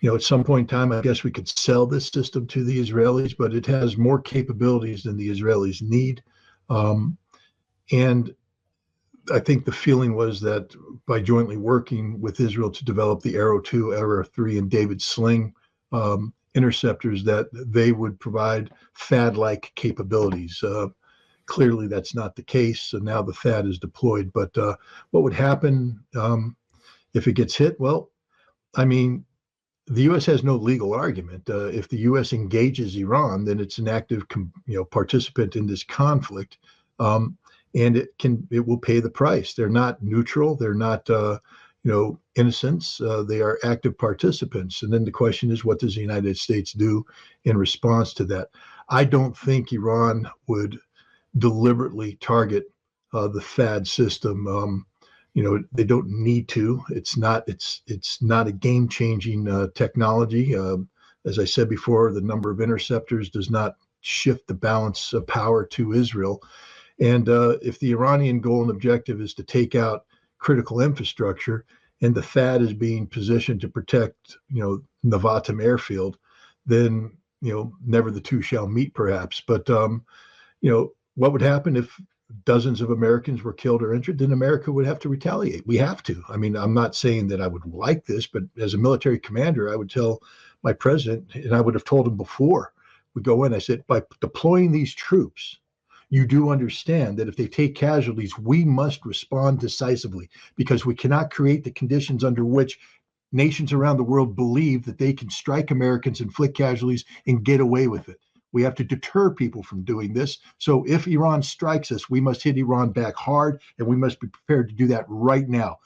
At some point in time, I guess we could sell this system to the Israelis, but it has more capabilities than the Israelis need. And I think the feeling was that by jointly working with Israel to develop the Arrow 2, Arrow 3, and David Sling interceptors, that they would provide THAAD-like capabilities. Clearly, that's not the case. So now the THAAD is deployed. But what would happen if it gets hit? Well, I mean, the U.S. has no legal argument. If the U.S. engages Iran, then it's an active, participant in this conflict, and it will pay the price. They're not neutral. They're not, innocents. They are active participants. And then the question is, what does the United States do in response to that? I don't think Iran would deliberately target the THAAD system. They don't need to. It's not a game-changing technology. As I said before, the number of interceptors does not shift the balance of power to Israel. And if the Iranian goal and objective is to take out critical infrastructure, and the THAAD is being positioned to protect, Nevatim airfield, then never the two shall meet, perhaps. But what would happen if dozens of Americans were killed or injured? Then America would have to retaliate. We have to. I mean, I'm not saying that I would like this, but as a military commander, I would tell my president, and I would have told him before we go in, I said, by deploying these troops, you do understand that if they take casualties, we must respond decisively, because we cannot create the conditions under which nations around the world believe that they can strike Americans, inflict casualties, and get away with it. We have to deter people from doing this. So if Iran strikes us, we must hit Iran back hard, and we must be prepared to do that right now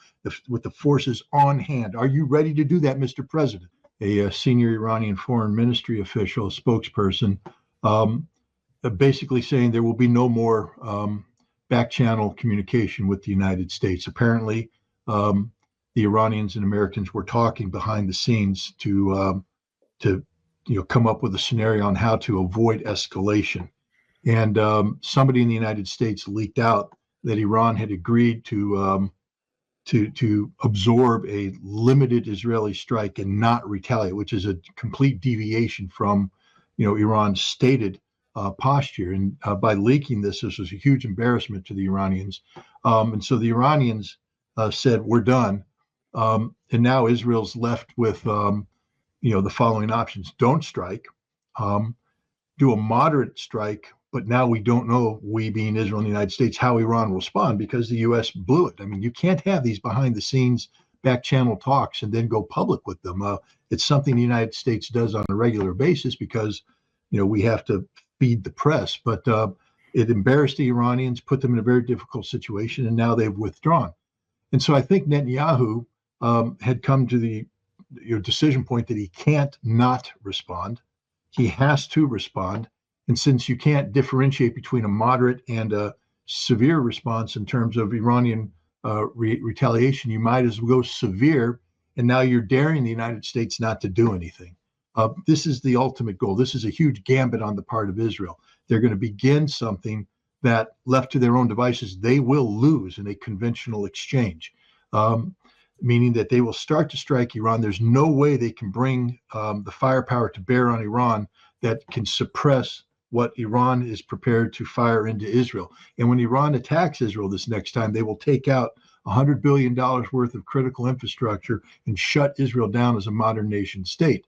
with the forces on hand. Are you ready to do that, Mr. President? A senior Iranian foreign ministry official, spokesperson, basically saying there will be no more back channel communication with the United States. Apparently, the Iranians and Americans were talking behind the scenes to come up with a scenario on how to avoid escalation. And somebody in the United States leaked out that Iran had agreed to absorb a limited Israeli strike and not retaliate, which is a complete deviation from Iran's stated posture. And by leaking this was a huge embarrassment to the Iranians. And so the Iranians said, we're done. And now Israel's left with the following options: don't strike, do a moderate strike, but now we don't know, we being Israel and the United States, how Iran will respond, because the U.S. blew it. I mean, you can't have these behind the scenes back channel talks and then go public with them. It's something the United States does on a regular basis because, we have to feed the press, but it embarrassed the Iranians, put them in a very difficult situation, and now they've withdrawn. And so I think Netanyahu had come to the decision point that he can't not respond. He has to respond. And since you can't differentiate between a moderate and a severe response in terms of Iranian retaliation, you might as well go severe. And now you're daring the United States not to do anything. This is the ultimate goal. This is a huge gambit on the part of Israel. They're going to begin something that, left to their own devices, they will lose in a conventional exchange. Meaning that they will start to strike Iran. There's no way they can bring the firepower to bear on Iran that can suppress what Iran is prepared to fire into Israel. And when Iran attacks Israel this next time, they will take out $100 billion worth of critical infrastructure and shut Israel down as a modern nation state.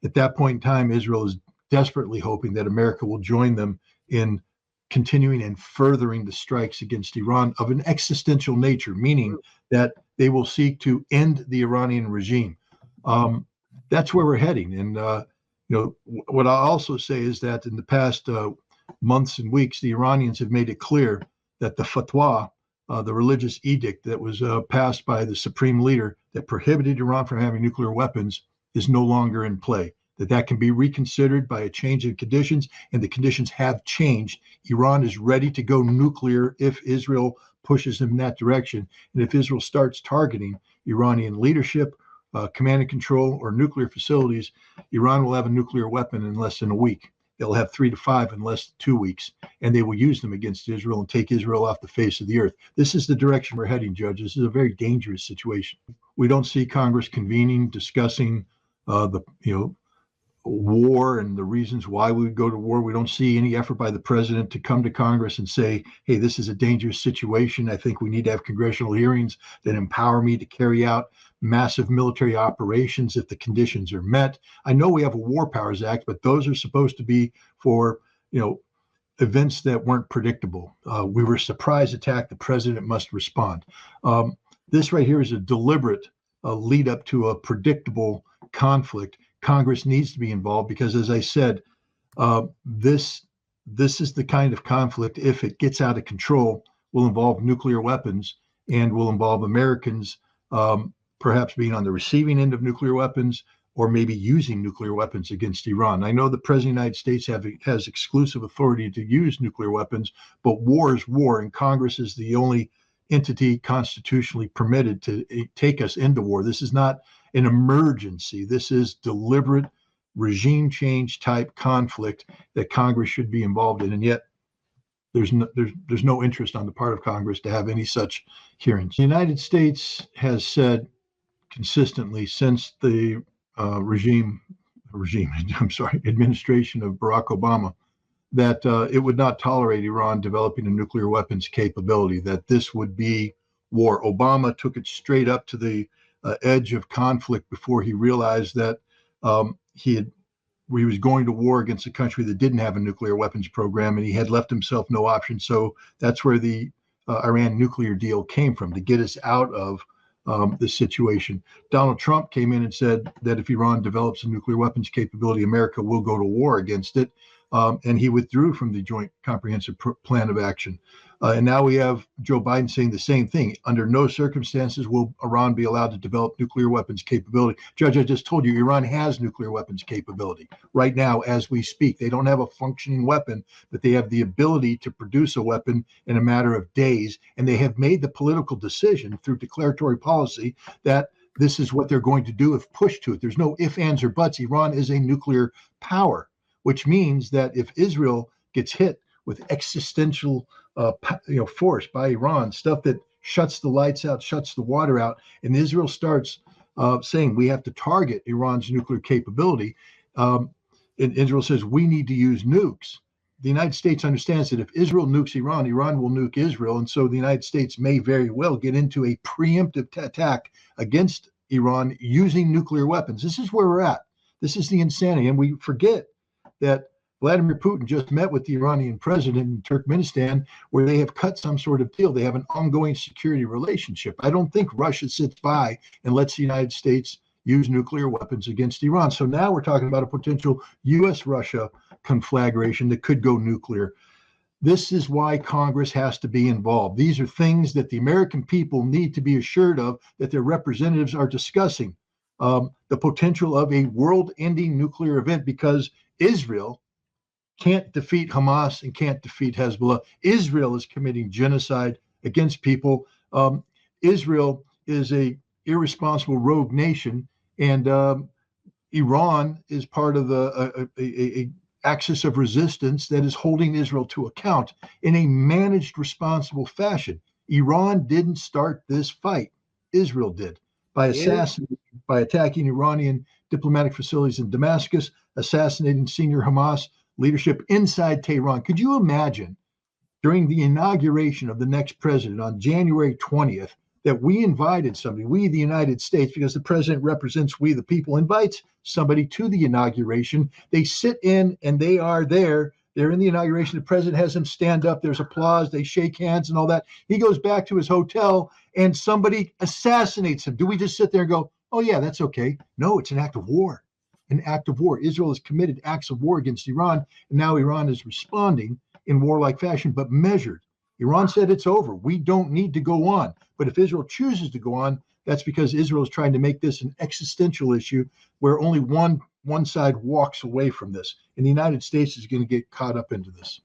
At that point in time, Israel is desperately hoping that America will join them in continuing and furthering the strikes against Iran of an existential nature, meaning that they will seek to end the Iranian regime. That's where we're heading. And what I also say is that in the past months and weeks, the Iranians have made it clear that the fatwa, the religious edict that was passed by the supreme leader that prohibited Iran from having nuclear weapons, is no longer in play. That can be reconsidered by a change in conditions, and the conditions have changed. Iran is ready to go nuclear if Israel pushes them in that direction. And if Israel starts targeting Iranian leadership, command and control, or nuclear facilities, Iran will have a nuclear weapon in less than a week. They'll have 3 to 5 in less than 2 weeks, and they will use them against Israel and take Israel off the face of the earth. This is the direction we're heading, Judge. This is a very dangerous situation. We don't see Congress convening, discussing the war and the reasons why we would go to war. We don't see any effort by the president to come to Congress and say, hey, this is a dangerous situation. I think we need to have congressional hearings that empower me to carry out massive military operations if the conditions are met. I know we have a War Powers Act, but those are supposed to be for, events that weren't predictable. We were a surprise attack. The president must respond. This right here is a deliberate lead up to a predictable conflict. Congress needs to be involved because, as I said, this is the kind of conflict, if it gets out of control, will involve nuclear weapons and will involve Americans perhaps being on the receiving end of nuclear weapons or maybe using nuclear weapons against Iran. I know the President of the United States has exclusive authority to use nuclear weapons, but war is war, and Congress is the only entity constitutionally permitted to take us into war. This is not an emergency. This is deliberate regime change type conflict that Congress should be involved in, and yet there's no interest on the part of Congress to have any such hearings. The United States has said consistently since the administration of Barack Obama that it would not tolerate Iran developing a nuclear weapons capability, that this would be war. Obama took it straight up to the edge of conflict before he realized that he was going to war against a country that didn't have a nuclear weapons program, and he had left himself no option. So that's where the Iran nuclear deal came from, to get us out of this situation. Donald Trump came in and said that if Iran develops a nuclear weapons capability, America will go to war against it. And he withdrew from the Joint Comprehensive Plan of Action. And now we have Joe Biden saying the same thing. Under no circumstances will Iran be allowed to develop nuclear weapons capability. Judge, I just told you, Iran has nuclear weapons capability right now as we speak. They don't have a functioning weapon, but they have the ability to produce a weapon in a matter of days. And they have made the political decision through declaratory policy that this is what they're going to do if pushed to it. There's no ifs, ands, or buts. Iran is a nuclear power, which means that if Israel gets hit with existential force by Iran, stuff that shuts the lights out, shuts the water out, and Israel starts saying we have to target Iran's nuclear capability, and Israel says we need to use nukes. The United States understands that if Israel nukes Iran, Iran will nuke Israel, and so the United States may very well get into a preemptive attack against Iran using nuclear weapons. This is where we're at. This is the insanity, and we forget that Vladimir Putin just met with the Iranian president in Turkmenistan, where they have cut some sort of deal. They have an ongoing security relationship. I don't think Russia sits by and lets the United States use nuclear weapons against Iran. So now we're talking about a potential U.S.-Russia conflagration that could go nuclear. This is why Congress has to be involved. These are things that the American people need to be assured of, that their representatives are discussing. The potential of a world-ending nuclear event, because Israel can't defeat Hamas and can't defeat Hezbollah. Israel is committing genocide against people. Israel is a irresponsible rogue nation, and Iran is part of a axis of resistance that is holding Israel to account in a managed, responsible fashion. Iran didn't start this fight. Israel did by attacking Iranian diplomatic facilities in Damascus, assassinating senior Hamas leadership inside Tehran. Could you imagine during the inauguration of the next president on January 20th that we invited somebody, we the United States, because the president represents we the people, invites somebody to the inauguration. They sit in and they are there. They're in the inauguration. The president has them stand up. There's applause. They shake hands and all that. He goes back to his hotel and somebody assassinates him. Do we just sit there and go, oh, yeah, that's okay? No, it's an act of war. An act of war. Israel has committed acts of war against Iran, and now Iran is responding in warlike fashion, but measured. Iran said it's over. We don't need to go on. But if Israel chooses to go on, that's because Israel is trying to make this an existential issue where only one side walks away from this. And the United States is going to get caught up into this.